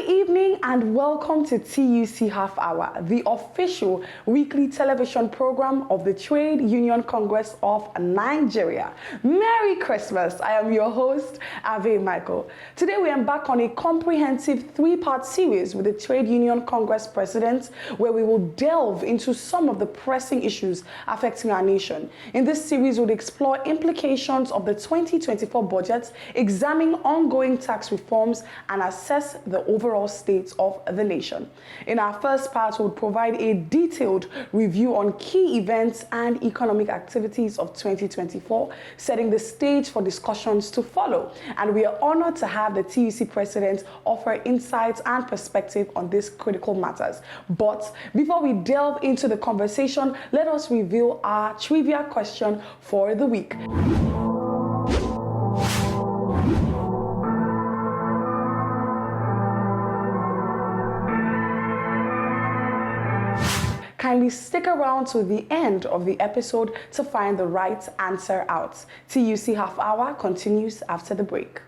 Good evening and welcome to TUC Half Hour, the official weekly television program of the Trade Union Congress of Nigeria. Merry Christmas! I am your host, Ave Michael. Today we embark on a comprehensive three-part series with the Trade Union Congress president, where we will delve into some of the pressing issues affecting our nation. In this series, we'll explore implications of the 2024 budget, examine ongoing tax reforms, and assess the overall state of the nation. In our first part, we'll provide a detailed review on key events and economic activities of 2024, setting the stage for discussions to follow. And we are honored to have the TUC president offer insights and perspective on these critical matters. But before we delve into the conversation, let us reveal our trivia question for the week. Kindly stick around to the end of the episode to find the right answer out. TUC Half Hour continues after the break.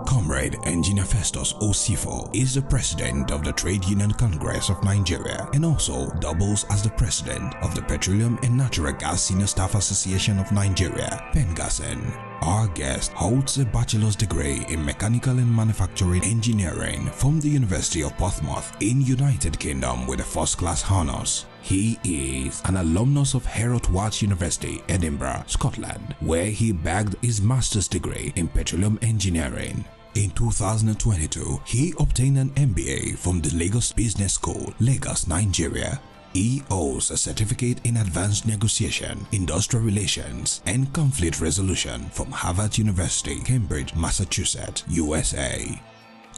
Comrade Engineer Festus Osifo is the president of the Trade Union Congress of Nigeria and also doubles as the president of the Petroleum and Natural Gas Senior Staff Association of Nigeria, PENGASEN. Our guest holds a bachelor's degree in Mechanical and Manufacturing Engineering from the University of Portsmouth in United Kingdom with a first-class honors. He is an alumnus of Herod Watts University, Edinburgh, Scotland, where he bagged his master's degree in petroleum engineering. In 2022, he obtained an MBA from the Lagos Business School, Lagos, Nigeria. He holds a certificate in advanced negotiation, industrial relations, and conflict resolution from Harvard University, Cambridge, Massachusetts, USA.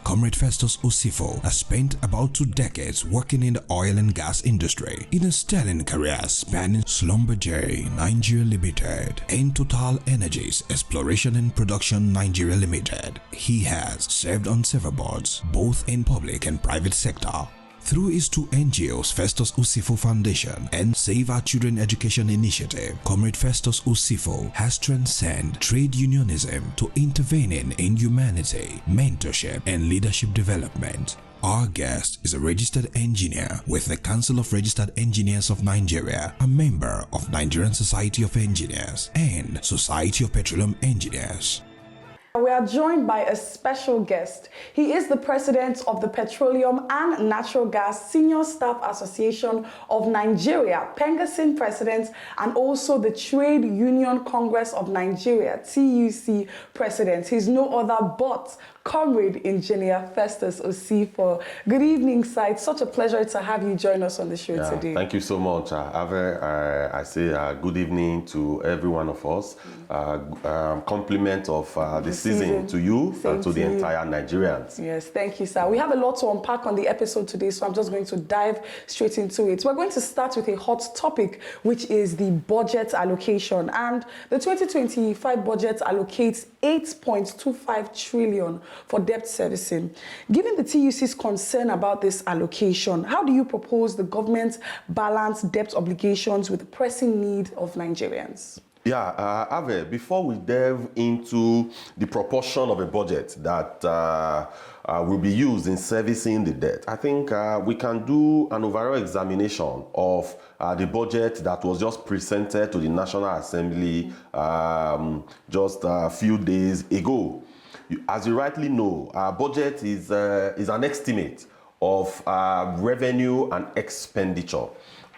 Comrade Festus Osifo has spent about 2 decades working in the oil and gas industry in a sterling career spanning Schlumberger Nigeria Limited and Total Energies Exploration and Production Nigeria Limited. He has served on several boards, both in public and private sector. Through his 2 NGOs, Festus Osifo Foundation and Save Our Children Education Initiative, Comrade Festus Osifo has transcended trade unionism to intervening in humanity, mentorship, and leadership development. Our guest is a registered engineer with the Council of Registered Engineers of Nigeria, a member of Nigerian Society of Engineers and Society of Petroleum Engineers. We are joined by a special guest. He is the president of the Petroleum and Natural Gas Senior Staff Association of Nigeria, PENGASEN president, and also the Trade Union Congress of Nigeria, TUC president. He's no other but Comrade Engineer Festus Osifo. Good evening, sir. It's such a pleasure to have you join us on the show today. Thank you so much, Ave. I say good evening to every one of us. Compliment of the season to you and to the entire Nigerians. Yes, thank you, sir. We have a lot to unpack on the episode today, so I'm just going to dive straight into it. We're going to start with a hot topic, which is the budget allocation. And the 2025 budget allocates 8.25 trillion for debt servicing. Given the TUC's concern about this allocation, how do you propose the government balance debt obligations with the pressing need of Nigerians? Yeah, Ave, before we delve into the proportion of a budget that will be used in servicing the debt, I think we can do an overall examination of the budget that was just presented to the National Assembly just a few days ago. As you rightly know, our budget is an estimate of revenue and expenditure.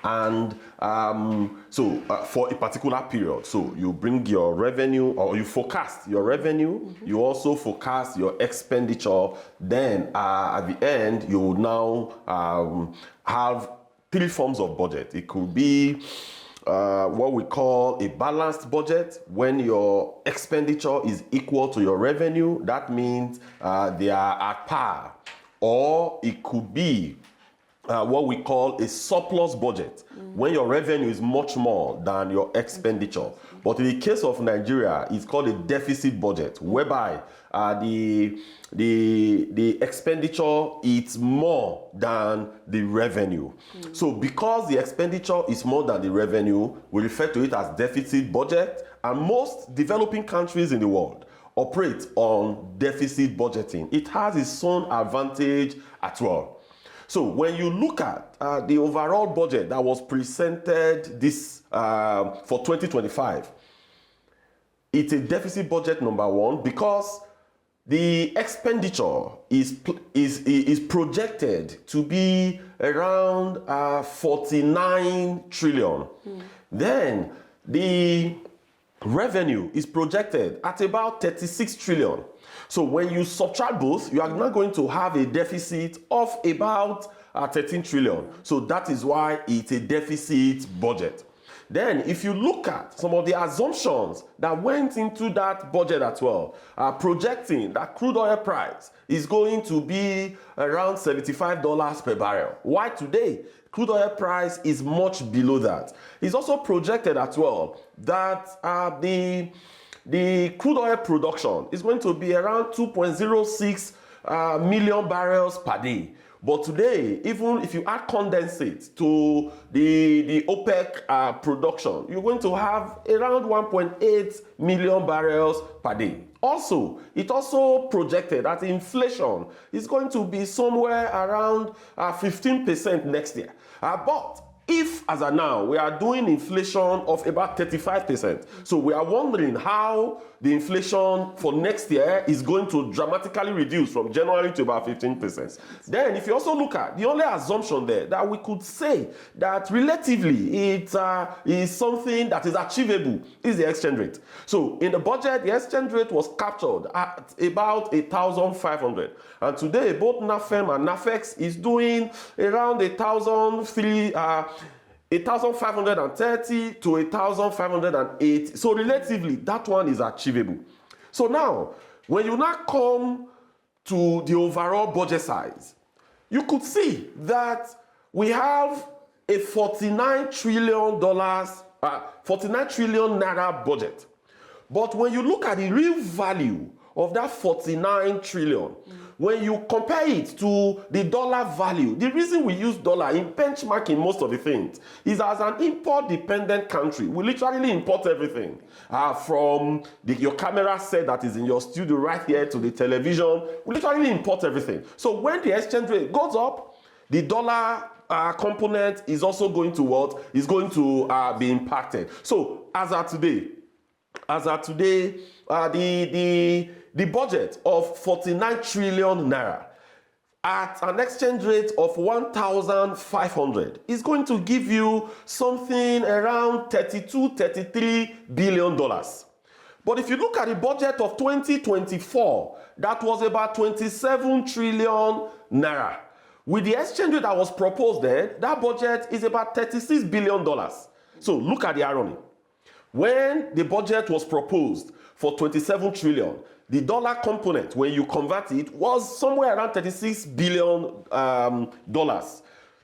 And for a particular period, so you bring your revenue, or you forecast your revenue, you also forecast your expenditure, then at the end you will now have 3 forms of budget. It could be what we call a balanced budget. When your expenditure is equal to your revenue, that means they are at par. Or it could be what we call a surplus budget, when your revenue is much more than your expenditure. But in the case of Nigeria, it's called a deficit budget, whereby the expenditure is more than the revenue. So because the expenditure is more than the revenue, we refer to it as deficit budget, and most developing countries in the world operate on deficit budgeting. It has its own advantage as well. So when you look at the overall budget that was presented this for 2025, it's a deficit budget, number one, because the expenditure is projected to be around 49 trillion. Then the revenue is projected at about 36 trillion. So when you subtract both, you are now going to have a deficit of about 13 trillion. So that is why it's a deficit budget. Then if you look at some of the assumptions that went into that budget as well, projecting that crude oil price is going to be around $75 per barrel. Why today? Crude oil price is much below that. It's also projected as well that the crude oil production is going to be around 2.06 million barrels per day. But today, even if you add condensate to the OPEC production, you're going to have around 1.8 million barrels per day. Also, it also projected that inflation is going to be somewhere around 15% next year. But if, as of now, we are doing inflation of about 35%, so we are wondering how the inflation for next year is going to dramatically reduce from January to about 15%. Then, if you also look at the only assumption there that we could say that relatively it is something that is achievable is the exchange rate. So, in the budget, the exchange rate was captured at about 1,500. And today, both NAFEM and NAFEX is doing around 1,530 to 1,580. So relatively, that one is achievable. So now, when you now come to the overall budget size, you could see that we have a $49 trillion naira budget. But when you look at the real value of that 49 trillion, when you compare it to the dollar value, the reason we use dollar in benchmarking most of the things is as an import-dependent country. We literally import everything from your camera set that is in your studio right here to the television. We literally import everything. So when the exchange rate goes up, the dollar component is also going to what? Is going to be impacted. So as of today, the budget of 49 trillion naira at an exchange rate of 1,500 is going to give you something around $33 billion. But if you look at the budget of 2024, that was about 27 trillion naira. With the exchange rate that was proposed there, that budget is about $36 billion. So look at the irony. When the budget was proposed for 27 trillion, the dollar component, when you convert it, was somewhere around $36 billion.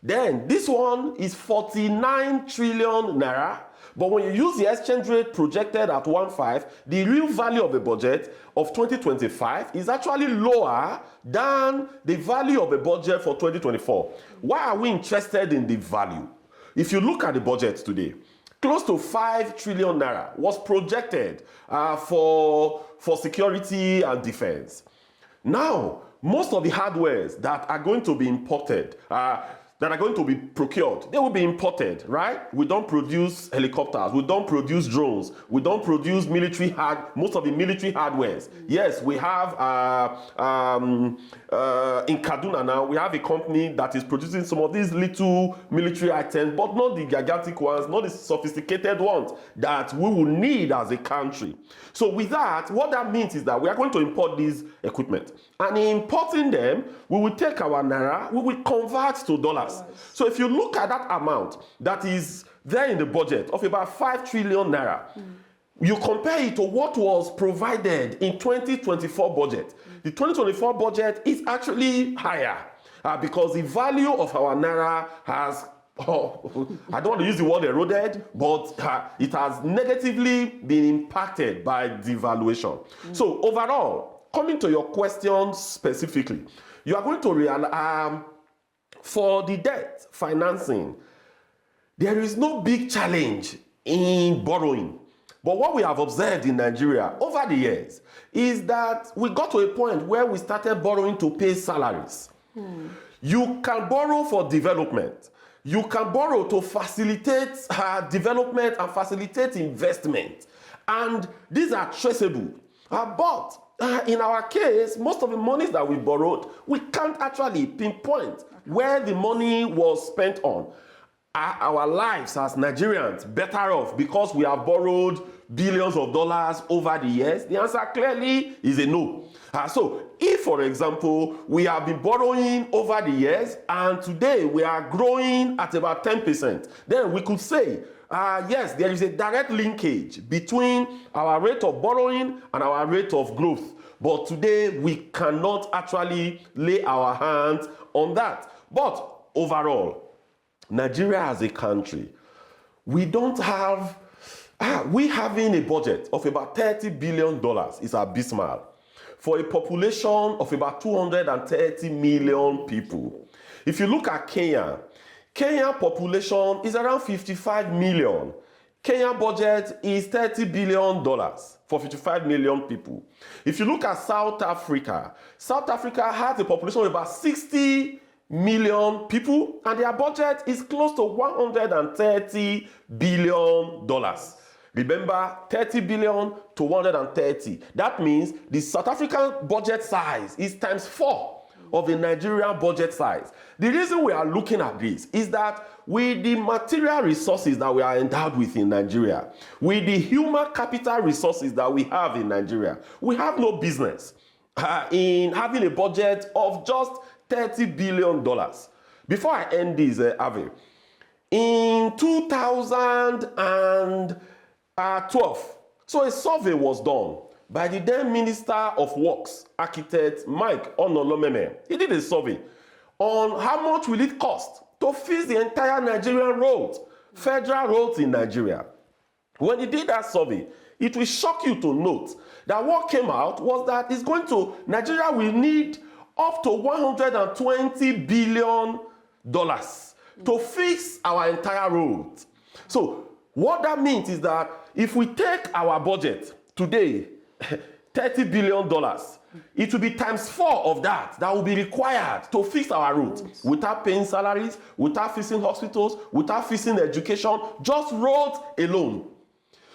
Then this one is 49 trillion naira. But when you use the exchange rate projected at 1.5, the real value of the budget of 2025 is actually lower than the value of the budget for 2024. Why are we interested in the value? If you look at the budget today, close to 5 trillion naira was projected for security and defense. Now, most of the hardwares that are going to be imported, that are going to be procured, they will be imported, right? We don't produce helicopters, we don't produce drones, we don't produce most of the military hardwares. Yes, we have in Kaduna now, we have a company that is producing some of these little military items, but not the gigantic ones, not the sophisticated ones that we will need as a country. So with that, what that means is that we are going to import these equipment. And in importing them, we will take our naira, we will convert to dollars. So if you look at that amount that is there in the budget of about 5 trillion naira, you compare it to what was provided in 2024 budget. The 2024 budget is actually higher. because the value of our naira has, I don't want to use the word eroded, but it has negatively been impacted by devaluation. So overall, coming to your question specifically, you are going to realize for the debt financing, there is no big challenge in borrowing. But what we have observed in Nigeria over the years is that we got to a point where we started borrowing to pay salaries. You can borrow for development. You can borrow to facilitate development and facilitate investment. And these are traceable. But in our case, most of the monies that we borrowed, we can't actually pinpoint where the money was spent on. Are our lives as Nigerians better off because we have borrowed billions of dollars over the years? The answer clearly is a no. So if, for example, we have been borrowing over the years and today we are growing at about 10%, then we could say, yes, there is a direct linkage between our rate of borrowing and our rate of growth. But today we cannot actually lay our hands on that. But overall, Nigeria as a country, we don't have, we having a budget of about $30 billion is abysmal for a population of about 230 million people. If you look at Kenya, Kenya population is around 55 million. Kenya budget is $30 billion for 55 million people. If you look at South Africa, South Africa has a population of about 60 million people, and their budget is close to $130 billion. Remember, 30 billion to 130. That means the South African budget size is times 4 of the Nigerian budget size. The reason we are looking at this is that with the material resources that we are endowed with in Nigeria, with the human capital resources that we have in Nigeria, we have no business in having a budget of just $30 billion. Before I end this, Avi, in 2012, so a survey was done by the then Minister of Works, Architect Mike Onolomeme. He did a survey on how much will it cost to fix the entire Nigerian roads, federal roads in Nigeria. When he did that survey, it will shock you to note that what came out was that Nigeria will need up to $120 billion to fix our entire roads. So what that means is that if we take our budget today, $30 billion, it will be times 4 of that will be required to fix our roads without paying salaries, without fixing hospitals, without fixing education, just roads alone.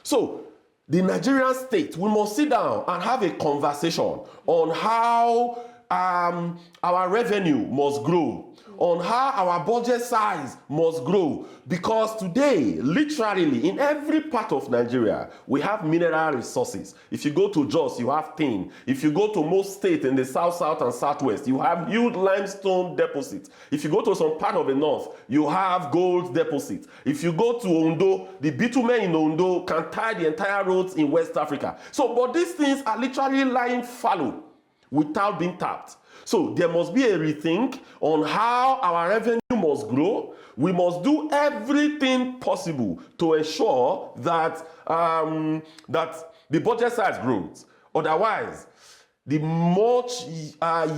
So the Nigerian state, we must sit down and have a conversation on how our revenue must grow, on how our budget size must grow, because today, literally, in every part of Nigeria, we have mineral resources. If you go to Jos, you have tin. If you go to most states in the south, south, and southwest, you have huge limestone deposits. If you go to some part of the north, you have gold deposits. If you go to Ondo, the bitumen in Ondo can tie the entire roads in West Africa. So, but these things are literally lying fallow without being tapped. So there must be a rethink on how our revenue must grow. We must do everything possible to ensure that, that the budget size grows. Otherwise, the much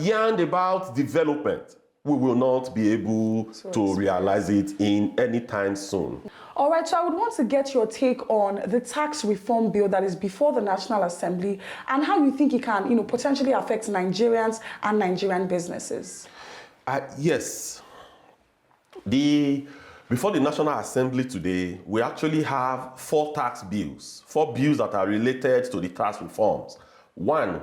yarned about development, we will not be able to realize it in any time soon. All right, so I would want to get your take on the tax reform bill that is before the National Assembly and how you think it can, potentially affect Nigerians and Nigerian businesses. Yes. Before the National Assembly today, we actually have 4 tax bills, 4 bills that are related to the tax reforms. 1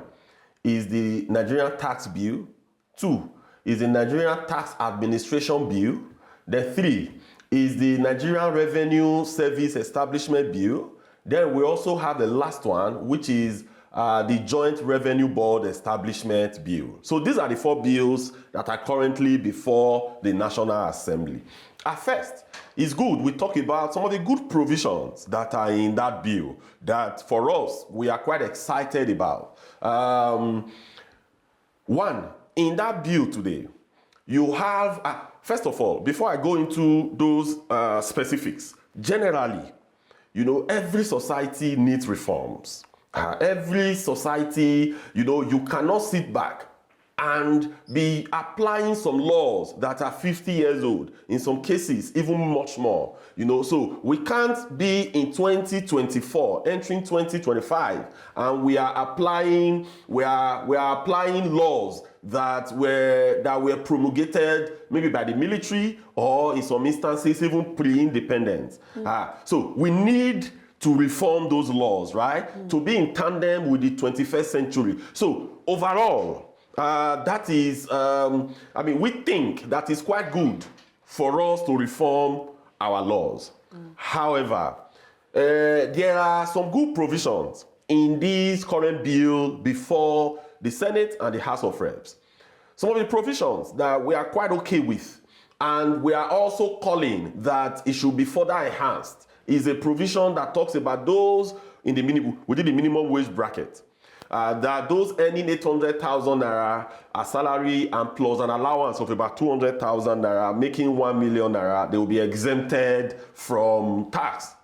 is the Nigerian tax bill. 2 is the Nigerian tax administration bill. Then 3 is the Nigerian Revenue Service Establishment Bill. Then we also have the last one, which is the Joint Revenue Board Establishment Bill. So these are the 4 bills that are currently before the National Assembly. At first, it's good we talk about some of the good provisions that are in that bill that for us, we are quite excited about. One, in that bill today, you have, first of all, before I go into those specifics, generally, every society needs reforms. Every society, you cannot sit back and be applying some laws that are 50 years old, in some cases even much more. So we can't be in 2024 entering 2025 and we are applying laws that were promulgated maybe by the military or in some instances even pre-independence. So we need to reform those laws, right? To be in tandem with the 21st century. So overall, that is, we think that is quite good for us to reform our laws. However, there are some good provisions in this current bill before the Senate and the House of Reps. Some of the provisions that we are quite okay with, and we are also calling that it should be further enhanced, is a provision that talks about those within the minimum wage bracket. That those earning 800,000 naira a salary and plus an allowance of about 200,000 naira, making 1 million naira, they will be exempted from tax.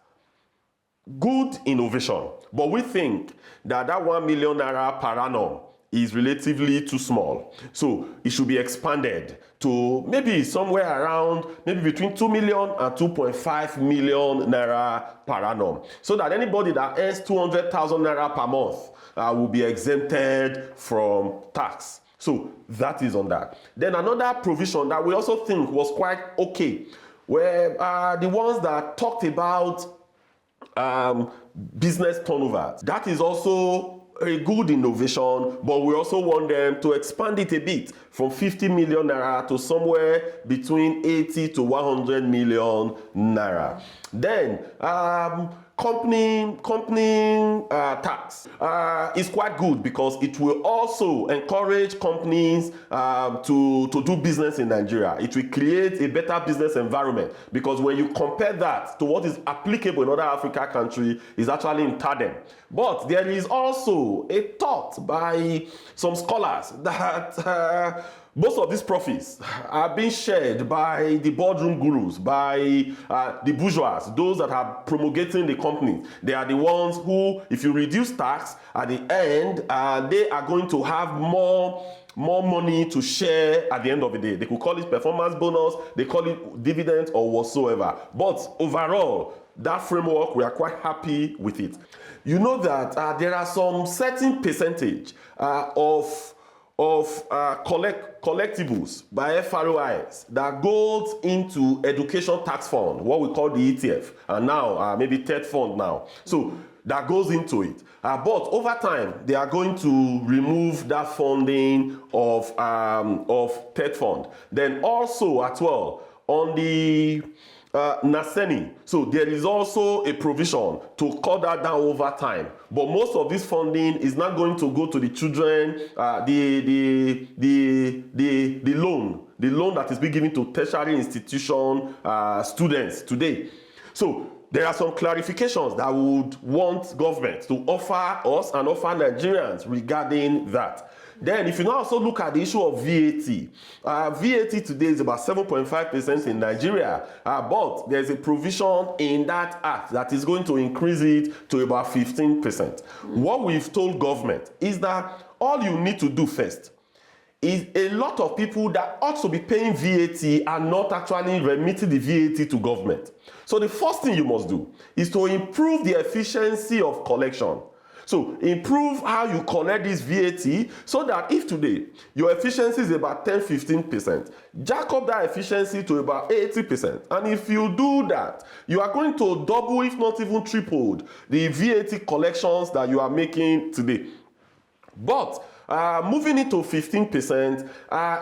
Good innovation, but we think that 1 million naira per annum is relatively too small. So it should be expanded to maybe somewhere around, maybe between 2 million and 2.5 million naira per annum. So that anybody that earns 200,000 naira per month will be exempted from tax. So that is on that. Then another provision that we also think was quite okay were the ones that talked about business turnover. That is also a good innovation, but we also want them to expand it a bit from 50 million naira to somewhere between 80 to 100 million naira. Then company tax is quite good because it will also encourage companies to do business in Nigeria. It will create a better business environment because when you compare that to what is applicable in other African countries, it's actually in tandem. But there is also a thought by some scholars that most of these profits are being shared by the boardroom gurus, by the bourgeois, those that are promulgating the company. They are the ones who, if you reduce tax, at the end, they are going to have more money to share at the end of the day. They could call it performance bonus, they call it dividend or whatsoever. But overall, that framework, we are quite happy with it. You know that there are some certain percentage of collectibles by FROIs that goes into education tax fund, what we call the ETF, and now maybe TED fund now. So that goes into it. But over time, they are going to remove that funding of TED fund. Then also as well, on the Naseni. So there is also a provision to cut that down over time. But most of this funding is not going to go to the children, the loan that is being given to tertiary institution students today. So there are some clarifications that would want government to offer us and offer Nigerians regarding that. Then if you now also look at the issue of VAT, VAT today is about 7.5% in Nigeria, but there's a provision in that act that is going to increase it to about 15%. What we've told government is that all you need to do first is a lot of people that ought to be paying VAT are not actually remitting the VAT to government. So the first thing you must do is to improve the efficiency of collection. So improve how you collect this VAT so that if today your efficiency is about 10-15%, jack up that efficiency to about 80%. And if you do that, you are going to double, if not even triple, the VAT collections that you are making today. But moving it to 15%,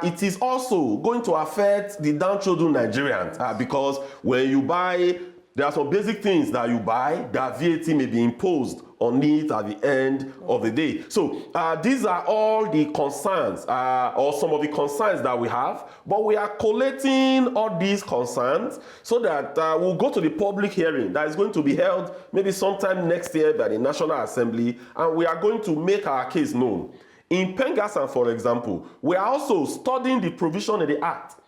it is also going to affect the downtrodden Nigerians because when you buy, there are some basic things that you buy that VAT may be imposed on it at the end of the day. So these are all the concerns or some of the concerns that we have, but we are collating all these concerns so that we'll go to the public hearing that is going to be held maybe sometime next year by the National Assembly, and we are going to make our case known. In Pengassan, for example, we are also studying the provision in the Act.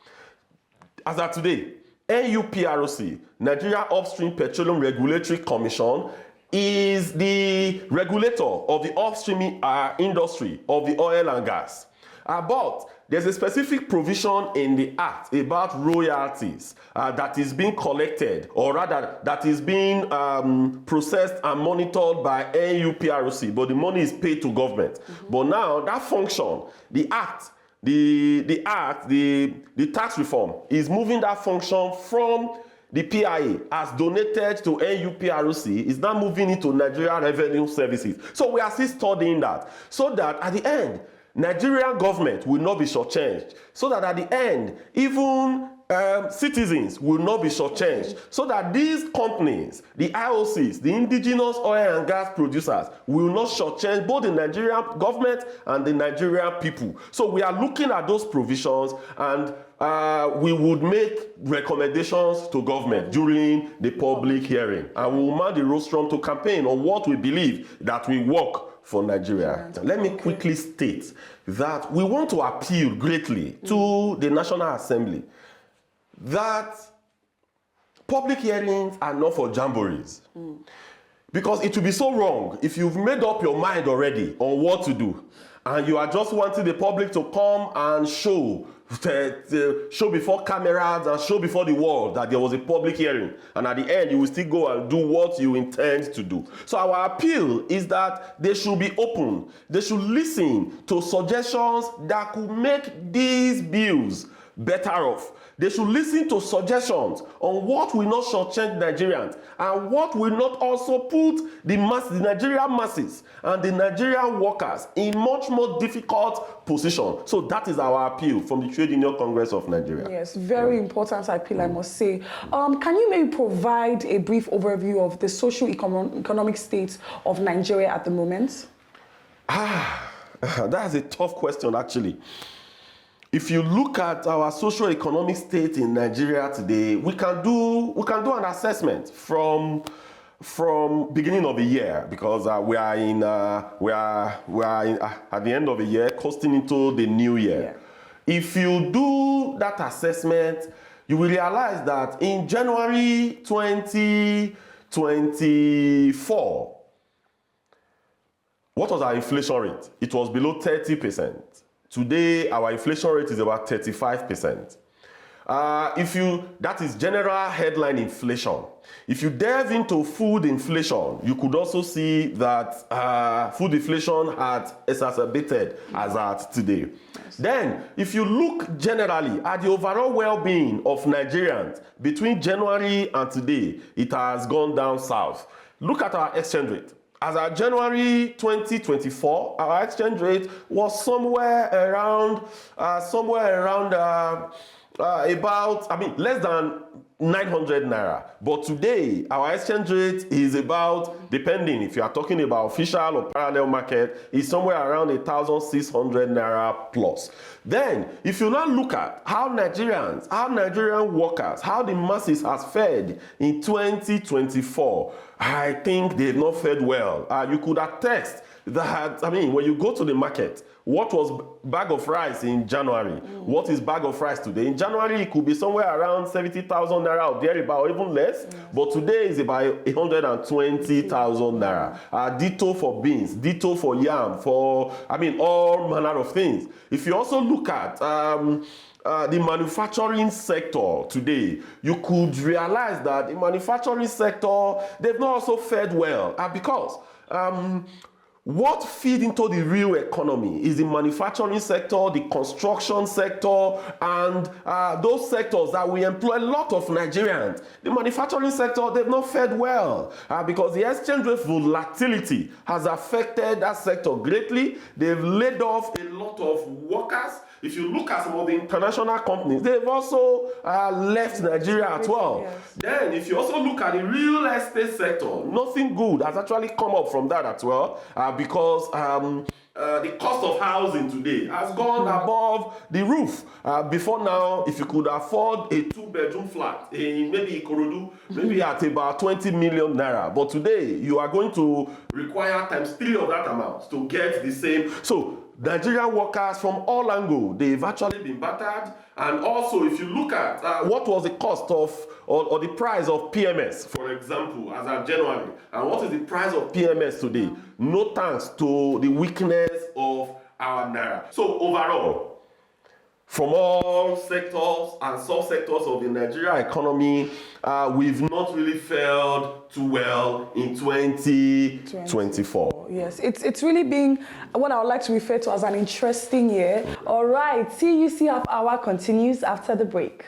As of today, NUPROC, Nigeria Upstream Petroleum Regulatory Commission, is the regulator of the upstream industry of the oil and gas. But there's a specific provision in the Act about royalties that is being collected, or rather that is being processed and monitored by NUPROC, but the money is paid to government. But now that function, the Act, the tax reform is moving that function from the PIA as donated to NUPROC, is now moving into Nigeria Revenue Services. So we are still studying that, so that at the end, Nigerian government will not be shortchanged, so that at the end, even citizens will not be shortchanged, so that these companies, the IOCs, the indigenous oil and gas producers, will not shortchange both the Nigerian government and the Nigerian people. So we are looking at those provisions, and we would make recommendations to government during the public hearing, and we will mount the rostrum to campaign on what we believe that will work for Nigeria. Let me quickly state that we want to appeal greatly to the National Assembly that public hearings are not for jamborees. Because it will be so wrong if you've made up your mind already on what to do, and you are just wanting the public to come and show before cameras and show before the world that there was a public hearing, and at the end you will still go and do what you intend to do. So our appeal is that they should be open. They should listen to suggestions that could make these bills better off. They should listen to suggestions on what will not shortchange Nigerians, and what will not also put the Nigerian masses and the Nigerian workers in much more difficult position. So that is our appeal from the Trade Union Congress of Nigeria. Yes, very important appeal, I must say. Can you maybe provide a brief overview of the socio-economic state of Nigeria at the moment? That's a tough question, actually. If you look at our socio-economic state in Nigeria today, we can do an assessment from beginning of the year, because we are at the end of the year, costing into the new year. Yeah. If you do that assessment, you will realize that in January 2024, what was our inflation rate? It was below 30%. Today, our inflation rate is about 35%. That is general headline inflation. If you delve into food inflation, you could also see that food inflation had exacerbated as at today. Yes. Then, if you look generally at the overall well-being of Nigerians between January and today, it has gone down south. Look at our exchange rate. As of January 2024, our exchange rate was somewhere around less than 900 naira. But today, our exchange rate is about, depending if you are talking about official or parallel market, is somewhere around 1,600 naira plus. Then, if you now look at how Nigerian workers, how the masses has fared in 2024, I think they've not fared well. You could attest that, when you go to the market, what was bag of rice in January? What is bag of rice today? In January, it could be somewhere around 70,000 naira or thereabout, or even less. Yes. But today is about 120,000 naira. Ditto for beans, ditto for yam, for, all manner of things. If you also look at the manufacturing sector today, you could realize that the manufacturing sector, they've not also fared well. Because what feeds into the real economy is the manufacturing sector, the construction sector, and those sectors that we employ a lot of Nigerians. The manufacturing sector, they've not fared well because the exchange rate volatility has affected that sector greatly. They've laid off a lot of workers. If you look at some of the international companies, they've also left Nigeria as well. Yes. Then, if you also look at the real estate sector, nothing good has actually come up from that as well, because the cost of housing today has gone above the roof. Before now, if you could afford a 2-bedroom flat in maybe Ikorodu, maybe at about 20 million naira, but today you are going to require times 3 of that amount to get the same. So Nigerian workers from all angles, they've actually been battered. And also, if you look at what was the cost of or the price of PMS, for example, as of January, and what is the price of PMS today? No thanks to the weakness of our naira. So overall, from all sectors and sub-sectors of the Nigeria economy, we've not really fared too well in 2024. Yes, it's really been what I would like to refer to as an interesting year. All right, TUC Half Hour continues after the break.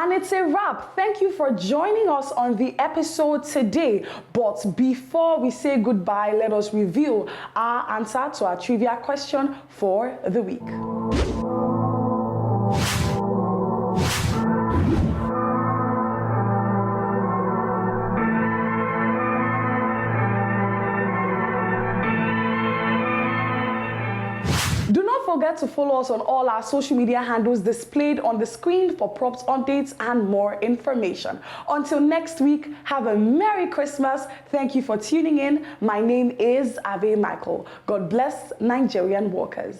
And it's a wrap. Thank you for joining us on the episode today. But before we say goodbye, let us reveal our answer to our trivia question for the week. Do not forget to follow us on all our social media handles displayed on the screen for props updates and more information. Until next week, have a Merry Christmas. Thank you for tuning in. My name is Ave Michael. God bless Nigerian workers.